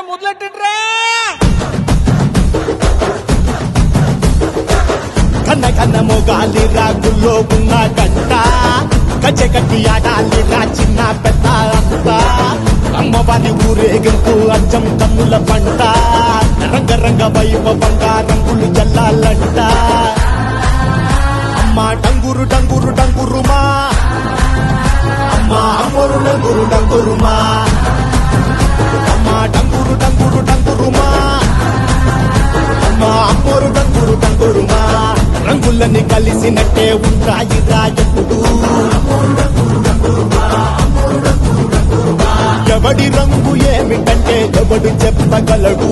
మొదలెట్టిండ్రా కన్న కన్న మొగాలి రాగుల్లో ఉన్న గంట గజ కట్టి ఆడాలి రా చిన్న పెద్ద అంతా అమ్మవారి ఊరేగింపు అచ్చం తమ్ముల పంట రంగరంగ వైభవంగా రంగులు జల్లాలంట అమ్మ డంగురు డంగురు డంగురుమా అమ్మ అమ్మోరు డంగురు డంగురుమా అమ్మ డంగురు డంగురు డంగురుమా అమ్మ అమ్మోరు డంగురు డంగురుమా రంగులని కలిసినట్టే ఉంటాయి రాజపుడు ఎవడి రంగు ఏమిటంటే ఎవడు చెప్పగలడు